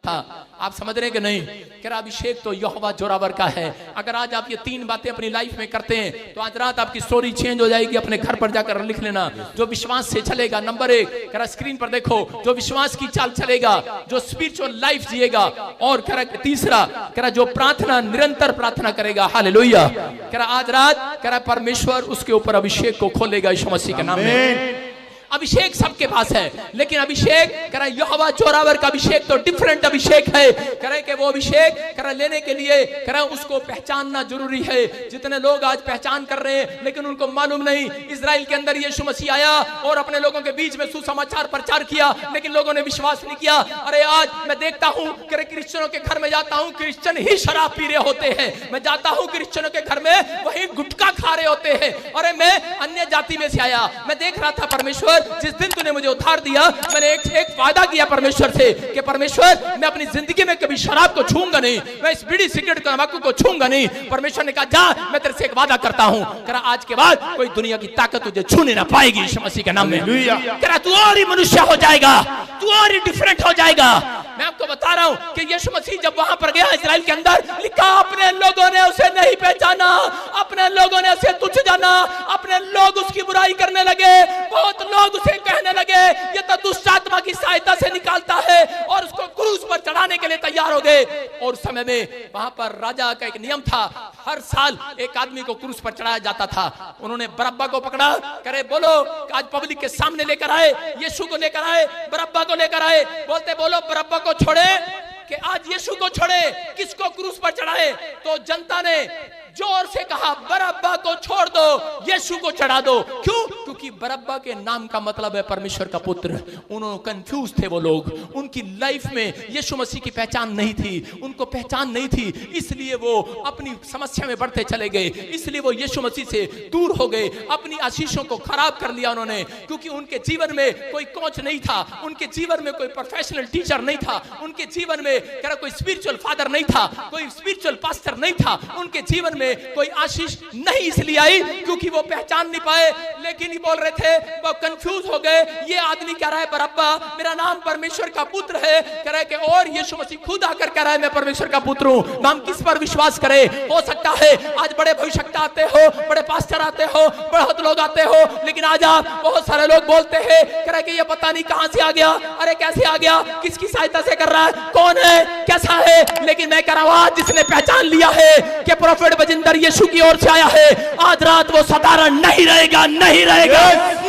था। आप समझ रहे कि नहीं? कह रहा अभिषेक तो यहोवा जोरावर का है। अगर आज आप ये 3 बातें अपनी लाइफ में करते हैं तो आज रात आपकी स्टोरी चेंज हो जाएगी। अपने घर पर जाकर लिख लेना। जो विश्वास से चलेगा, नंबर 1, कह रहा स्क्रीन पर देखो, जो विश्वास की चाल चलेगा, जो स्पिरिचुअल लाइफ जिएगा, और कह रहा तीसरा, कह रहा जो प्रार्थना, निरंतर प्रार्थना करेगा। हालेलुया। कह रहा आज रात, कह रहा परमेश्वर उसके ऊपर अभिषेक को खोलेगा यीशु मसीह के नाम में। अभिषेक सबके पास है, लेकिन अभिषेक कह रहा यहोवा जोरावर का अभिषेक तो डिफरेंट अभिषेक है। कह रहे कि वो अभिषेक कह रहा लेने के लिए कह रहा उसको पहचानना जरूरी है। जितने लोग आज पहचान कर रहे हैं लेकिन उनको मालूम नहीं, इजराइल के अंदर यीशु मसीह आया और अपने लोगों के बीच में सुसमाचार प्रचार किया, लेकिन लोगों ने विश्वास नहीं किया। अरे आज मैं देखता हूं कि क्रिश्चियनों के घर में जाता हूं, क्रिश्चियन ही शराब पी रहे होते हैं। मैं जाता हूं क्रिश्चियनों के घर में, वही गुटखा खा रहे होते हैं। अरे मैं अन्य जाति में से आया, मैं देख रहा था परमेश्वर जिस दिन तूने मुझे उद्धार दिया, मैंने एक वादा किया परमेश्वर से कि परमेश्वर मैं अपनी जिंदगी में कभी शराब को छूंगा नहीं, मैं इस बीड़ी सिगरेट तंबाकू को छूंगा नहीं। परमेश्वर ने कहा जा, मैं तेरे से एक वादा करता हूं, करा आज के बाद कोई दुनिया की ताकत तुझे छूने ना पाएगी यीशु मसीह के नाम में। करा तू और ही मनुष्य हो जाएगा, तू और ही डिफरेंट हो जाएगा। मैं आपको बता रहा हूं कि यीशु मसीह जब वहां पर गया इजराइल के अंदर, लिखा अपने लोगों ने उसे नहीं पहचाना, अपने लोगों ने उसे तुच्छ जाना, अपने लोग उसकी बुराई करने लगे। बहुत लोग उसे कहने लगे ये तो दुष्ट आत्मा की सहायता से निकालता है, और उसको क्रूस पर चढ़ाने के लिए तैयार हो गए। और उस समय में वहां पर राजा का एक नियम था, हर साल एक आदमी को क्रूस पर चढ़ाया जाता था। उन्होंने बरअब्बा को पकड़ा, करे बोलो आज पब्लिक के सामने लेकर आए, यीशु को लेकर आए, बरअब्बा को लेकर आए। बोलते बोलो बरअब्बा को छोड़े कि आज यीशु को छोड़े, किसको क्रूस पर चढ़ाए? तो जनता ने जोर से कहा बरअब्बा को छोड़ दो, यीशु को चढ़ा दो। क्यों? क्योंकि बरअब्बा के नाम का मतलब है परमेश्वर का पुत्र। उन्होंने कंफ्यूज थे वो लोग, उनकी लाइफ में यीशु मसीह की पहचान नहीं थी, उनको पहचान नहीं थी, इसलिए वो अपनी समस्या में बढ़ते चले गए, इसलिए वो यीशु मसीह से दूर हो गए, अपनी आशीषों को खराब कर लिया उन्होंने। क्योंकि उनके जीवन में कोई कोच नहीं था, उनके जीवन में कोई प्रोफेशनल टीचर नहीं था, उनके जीवन में कोई स्पिरिचुअल फादर नहीं था, कोई स्पिरिचुअल पास्टर नहीं था, उनके जीवन में कोई आशीष नहीं इसलिए आई क्योंकि वो पहचान नहीं पाए। लेकिन ये बोल रहे थे, वो कंफ्यूज हो गए, ये आदमी कह रहा है बरअब्बा मेरा नाम परमेश्वर का पुत्र है, कह रहा है कि और यीशु मसीह खुद आकर कह रहा है मैं परमेश्वर का पुत्र हूं। नाम किस पर विश्वास करे? हो सकता है आज बड़े भविष्यवक्ता आते हो, बड़े पास्टर आते हो, बहुत लोग आते हो, लेकिन आज आप बहुत सारे लोग बोलते हैं कह रहा है कि ये पता नहीं कहां से आ गया, अरे कैसे आ गया, किसकी सहायता से कर रहा है, कौन है, कैसा है। लेकिन मैं कह रहा हूं आज जिसने पहचान लिया है कि प्रोफेट बजिंदर यीशु की ओर से आया है, आज रात वो साधारण नहीं रहेगा, नहीं रहेगा,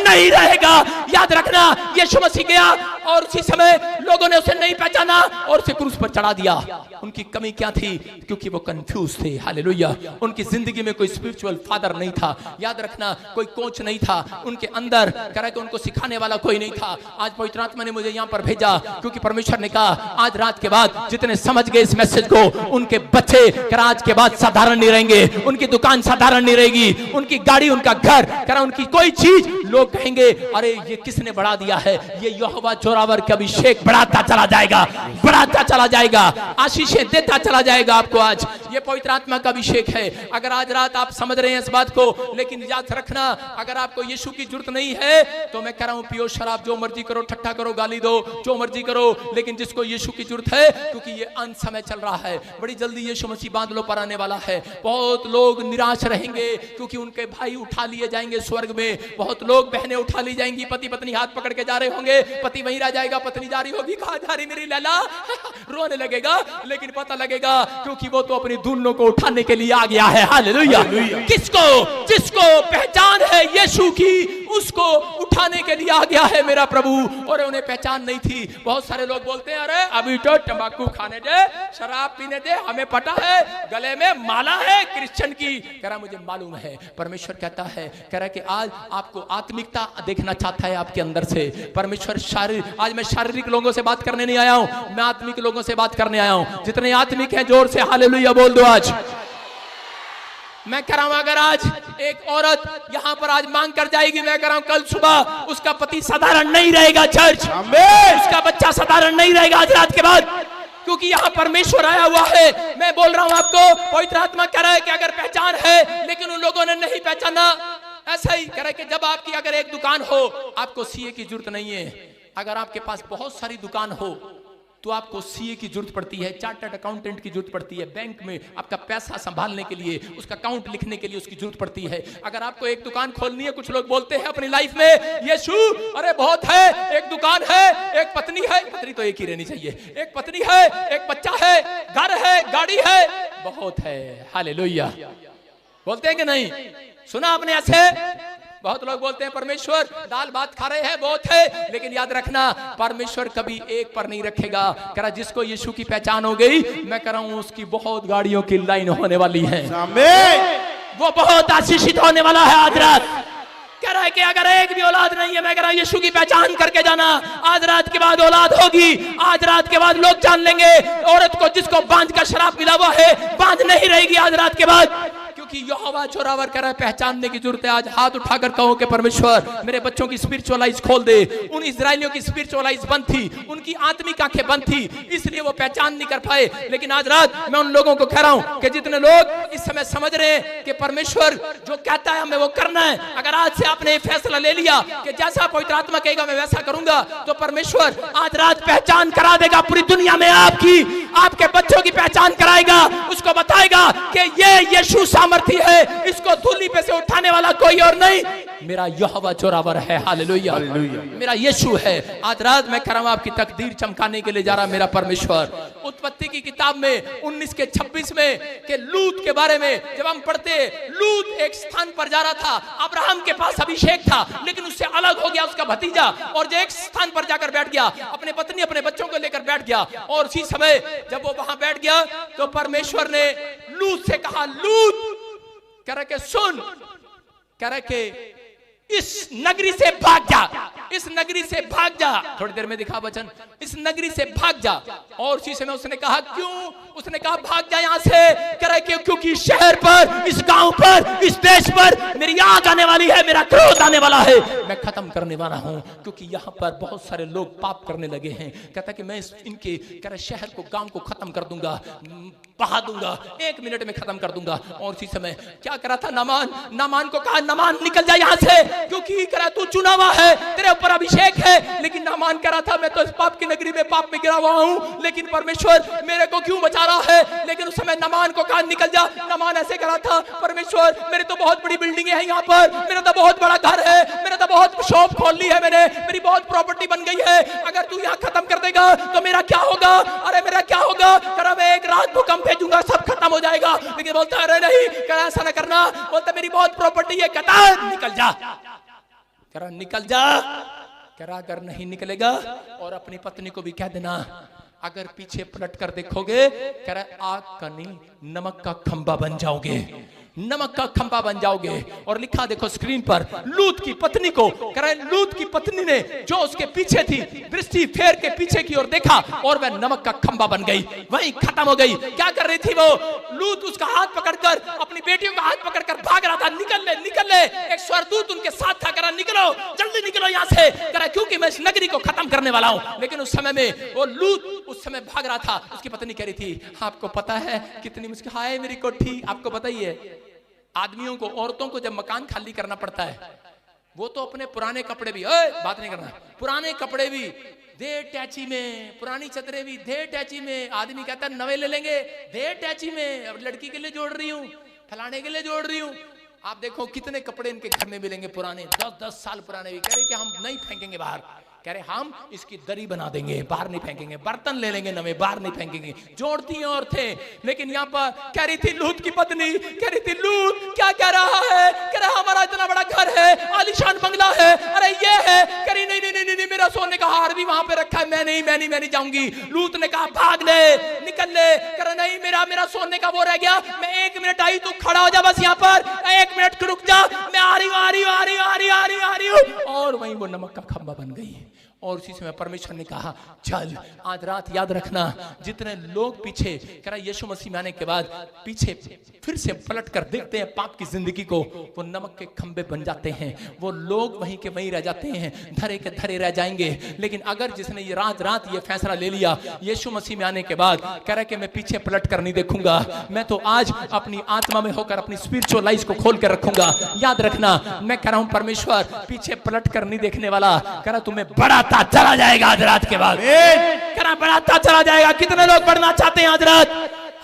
नहीं रहेगा। याद रखना यीशु मसीह गया और उसी समय लोगों ने उसे नहीं पहचाना और उसे क्रूस पर चढ़ा दिया। उनकी कमी क्या थी? क्योंकि वो कंफ्यूज थे। हालेलुया। उनकी जिंदगी में कोई स्पिरिचुअल फादर नहीं था, याद रखना कोई कोच नहीं था उनके अंदर, कह कि उनको सिखाने वाला कोई नहीं था। आज पवित्र आत्मा ने मुझे यहाँ पर भेजा क्योंकि परमेश्वर ने कहा आज रात के बाद जितने समझ गए इस मैसेज को, उनके बच्चे कह आज के बाद साधारण नहीं रहेंगे, उनकी दुकान साधारण नहीं रहेगी, उनकी गाड़ी, उनका घर, कह उनकी कोई चीज लोग कहेंगे अरे ये किसने बढ़ा दिया है, ये यहोवा जोरावर का अभिषेक बढ़ाता चला जाएगा, बढ़ाता चला जाएगा, आशीषें देता चला जाएगा आपको। आज ये पवित्र आत्मा का अभिषेक है। अगर आज रात आप समझ रहे हैं इस बात को, लेकिन याद रखना अगर आपको यीशु की जरूरत नहीं है तो मैं कह रहा हूं पियो शराब, जो मर्जी करो, ठट्ठा करो, गाली दो, जो मर्जी करो, लेकिन जिसको यीशु की जरूरत है, क्योंकि ये अंत समय चल रहा है, बड़ी जल्दी यीशु मसीह बादलों पर आने वाला है। बहुत लोग निराश रहेंगे क्योंकि उनके भाई उठा लिए जाएंगे स्वर्ग में, बहुत लोग बहनें उठा ली जाएंगी, पति पत्नी हाथ पकड़ के जा रहे होंगे, पति वहीं रह जाएगा, पत्नी जा रही होगी, कहां जा रही मेरी लैला रोने लगेगा, लेकिन पता लगेगा क्योंकि वो तो अपनी दुल्हनों को उठाने के लिए आ गया है। हालेलुया। किसको? जिसको पहचान है यीशु की, उसको उठाने के लिए आ गया है मेरा प्रभु। और उन्हें पहचान नहीं थी। बहुत सारे लोग बोलते हैं अरे अभी तो तंबाकू खाने दे, शराब पीने दे, हमें पता है, गले में माला है क्रिश्चियन की। कह रहा मुझे मालूम है, परमेश्वर कहता है, कह रहा कि आज आपको आत्मिकता देखना चाहता है आपके अंदर से। परमेश्वर शारीरिक, आज मैं शारीरिक लोगों से बात करने नहीं आया हूं, मैं आत्मिक लोगों से बात करने आया हूं। जितने आत्मिक हैं जोर से हालेलुया बोल दो। आज मैं कह रहा हूं अगर आज एक औरत यहां पर आज मांग कर जाएगी, मैं कह रहा हूं कल सुबह उसका पति साधारण नहीं रहेगा, चर्च उसका बच्चा साधारण नहीं रहेगा आज रात के बाद, क्योंकि यहां परमेश्वर आया हुआ है। मैं बोल रहा हूं आपको, पवित्र आत्मा कह रहा है कि अगर पहचान है लेकिन उन लोगों ने नहीं पहचाना। ऐसा ही कह रहा है कि जब आपकी अगर एक दुकान हो, आपको सीए की जरूरत नहीं है। अगर आपके पास बहुत सारी दुकान हो, तो आपको सीए की जरूरत पड़ती है, चार्टर्ड अकाउंटेंट की जरूरत पड़ती है, बैंक में आपका पैसा संभालने के लिए, उसका अकाउंट लिखने के लिए उसकी जरूरत पड़ती है। अगर आपको एक दुकान खोलनी है, कुछ लोग बोलते हैं अपनी लाइफ में यीशु अरे बहुत है, एक दुकान है, एक पत्नी है, पत्नी तो एक ही रहनी चाहिए, एक पत्नी है, एक बच्चा है, घर है, गाड़ी है, बहुत है, हालेलुया बोलते हैं कि नहीं? सुना आपने ऐसे? बहुत लोग बोलते हैं परमेश्वर दाल भात खा रहे हैं, बहुत है, लेकिन याद रखना परमेश्वर कभी एक पर नहीं रखेगा। कह रहा जिसको यीशु की पहचान हो गई, मैं कह रहा हूं उसकी बहुत गाड़ियों की लाइन होने वाली है, वो बहुत आशीषित होने वाला है। आज रात कह रहा है कि अगर एक भी औलाद नहीं है, मैं कह रहा हूं यीशु की पहचान करके जाना, आज रात के बाद औलाद होगी, आज रात के बाद लोग जान लेंगे औरत को जिसको बांझ का शराब मिला हुआ है, बांझ नहीं रहेगी आज रात के बाद, क्योंकि यहोवा जोरावर कह रहा है पहचानने की जरूरत है। आज हाथ उठाकर कहो कि परमेश्वर मेरे बच्चों की स्पिरिचुअल आइज खोल दे। उन इजरायलियों की स्पिरिचुअल आइज बंद थी, उनकी आत्मिक आंखें बंद थी, इसलिए वो पहचान नहीं कर पाए। लेकिन आज रात मैं उन लोगों को कह रहा हूं कि जितने लोग इस समय समझ रहे हैं कि परमेश्वर जो कहता है हमें वो करना है, अगर आज से आपने ये फैसला ले लिया कि जैसा पवित्र आत्मा कहेगा मैं वैसा करूंगा, तो परमेश्वर आज रात पहचान करा देगा पूरी दुनिया में, आपकी आपके बच्चों की पहचान कराएगा, उसको बताएगा कि ये यीशु सामर्थी है, इसको धूली पे से उठाने वाला कोई और नहीं, मेरा यहोवा जोरावर है, हालेलुया, मेरा यीशु है। आज रात मैं कह रहा हूं आपकी तकदीर चमकाने के लिए जा रहा मेरा परमेश्वर। उत्पत्ति की किताब में 19:26 में के लूत के बारे में जब हम पढ़ते, लूत एक स्थान पर जा रहा था, अब्राहम के पास अभिषेक था, लेकिन उससे अलग हो गया उसका भतीजा, और जो एक स्थान पर जाकर बैठ गया, अपने पत्नी अपने बच्चों को लेकर बैठ गया, और उसी समय जब वो वहां बैठ गया तो परमेश्वर ने लूत से कहा, लूत कह रहा के सुन, कह रहा के इस नगरी से भाग जा, इस नगरी से भाग जा, थोड़ी देर में दिखा वचन, इस नगरी से भाग जा। और उसी समय उसने कहा क्यों? उसने कहा भाग जा यहां से, कह रहा है क्योंकि शहर पर, इस गांव पर, इस देश पर मेरी आग आने वाली है, मेरा क्रोध आने वाला है, मैं खत्म करने वाला हूं, क्योंकि यहां पर बहुत सारे लोग पाप करने लगे हैं। कहता कि मैं इनके कह रहा शहर को, गांव को खत्म कर दूंगा, बहा दूंगा, 1 मिनट में खत्म कर दूंगा। और उसी समय क्या करा था नामान, नामान को कहा नामान निकल जा यहां से, क्योंकि करा तू चुना हुआ है, तेरे ऊपर अभिषेक है। लेकिन नामान कह रहा था मैं तो इस पाप की नगरी में पाप में गिरा हुआ हूं, लेकिन परमेश्वर मेरे को क्यों बचा रहा है? लेकिन उस समय नामान को कहा निकल जा। नामान ऐसे कह रहा था परमेश्वर मेरी तो बहुत बड़ी बिल्डिंग है यहाँ पर, मेरा तो बहुत बड़ा घर है, मेरा तो बहुत शॉप खोल ली है मैंने, मेरी बहुत प्रॉपर्टी बन गई है, अगर तू यहाँ खत्म कर देगा तो मेरा क्या होगा? अरे मेरा क्या होगा? करा मैं एक रात भूकंप भेजूंगा, सब खत्म हो जाएगा। लेकिन बोलता अरे नहीं, करा ऐसा ना करना, बोलता मेरी बहुत प्रॉपर्टी है, कहता निकल जा, करा निकल जा, करा अगर नहीं निकलेगा और अपनी पत्नी को भी कह देना, अगर पीछे पलट कर देखोगे करा आग का नहीं नमक का खंबा बन जाओगे, नमक का खंबा बन जाओगे। और लिखा देखो स्क्रीन पर, लूत की पत्नी को कह रहा है, लूत की पत्नी ने जो उसके पीछे थी दृष्टि फेर के पीछे की ओर देखा और वह नमक का खंबा बन गई, वहीं खत्म हो गई। क्या कर रही थी वो? लूत उसका हाथ पकड़कर, अपनी बेटियों का हाथ पकड़कर भाग रहा था, निकल ले निकल ले। एक स्वर्गदूत उनके साथ था, करा निकलो जल्दी निकलो यहाँ से, करा क्योंकि मैं इस नगरी को खत्म करने वाला हूँ। लेकिन उस समय में वो लूत उस समय भाग रहा था, उसकी पत्नी कह रही थी आपको पता है कितनी मुश्किल, हाय मेरी कोठी, आपको पता ही है आदमियों को, औरतों को जब मकान खाली करना पड़ता है, वो तो अपने पुराने कपड़े भी, बात नहीं करना, पुराने कपड़े भी दे टैची में, पुरानी चदरें भी दे टैची में। आदमी कहता है नवे ले लेंगे, दे टैची में, अब लड़की के लिए जोड़ रही हूँ, फलाने के लिए जोड़ रही हूँ। आप देखो कितने कपड़े इनके घर में मिलेंगे पुराने, 10-10 साल पुराने भी। कह रहे कि हम नहीं फेंकेंगे बाहर, कह रहे हम इसकी दरी बना देंगे, बाहर नहीं फेंकेंगे, बर्तन ले लेंगे नवे, बाहर नहीं फेंकेंगे, जोड़ती हैं औरतें। लेकिन यहाँ पर कह रही थी लूत की पत्नी, कह रही थी लूत क्या कह रहा है? कह रहा हमारा इतना बड़ा घर है, आलीशान बंगला है, अरे ये है। कह रही नहीं नहीं नहीं, मेरा सोने का हार भी वहां पे रखा है, मैं नहीं जाऊंगी। लूत ने कहा भाग ले निकल ले, कह रहा नहीं मेरा सोने का वो रह गया, मैं 1 मिनट आई, तू खड़ा हो जा बस यहाँ पर, 1 मिनट रुक जा, मैं आ रही हूँ। और वहीं वो नमक का खंबा बन गई। और उसी समय परमेश्वर ने कहा चल आज रात याद रखना, जितने लोग पीछे कह रहा यीशु मसीह में आने के बाद पीछे फिर से पलट कर देखते हैं पाप की जिंदगी को, वो नमक के खंबे बन जाते हैं, वो लोग वहीं के वहीं रह जाते हैं, धरे के धरे रह जाएंगे। लेकिन अगर जिसने ये रात ये फैसला ले लिया यीशु मसीह में आने के बाद, कह रहा है कि मैं पीछे पलट कर नहीं देखूंगा, मैं तो आज अपनी आत्मा में होकर अपनी स्पिरिचुअल लाइफ को खोल कर रखूंगा। याद रखना मैं कह रहा हूं परमेश्वर पीछे पलट कर नहीं देखने वाला, कह रहा तुम्हें बड़ा बढ़ता चला जाएगा आज रात के बाद, करा बढ़ता चला जाएगा। कितने लोग बढ़ना चाहते हैं आज रात?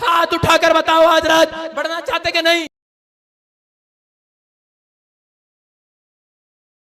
हाथ उठाकर बताओ आज रात बढ़ना चाहते कि नहीं?